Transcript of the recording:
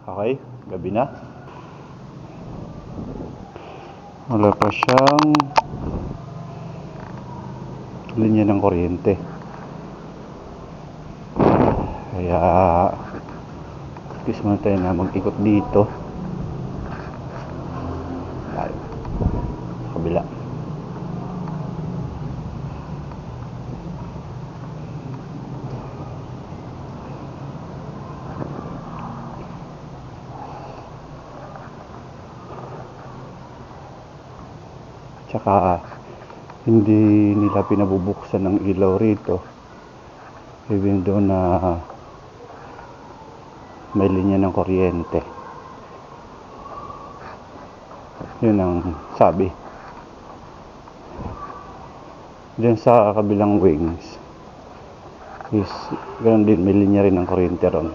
Okay, gabi na. Wala pa siyang linya ng kuryente. Kaya gusto muna tayo na mag-ikot dito. Tayo. Kabila. Tsaka hindi nila pinabubuksan ng ilaw rito, even doon na may linya ng kuryente. Yun ang sabi. Diyan sa kabilang wings is ganoon din, may linya rin ng kuryente ron.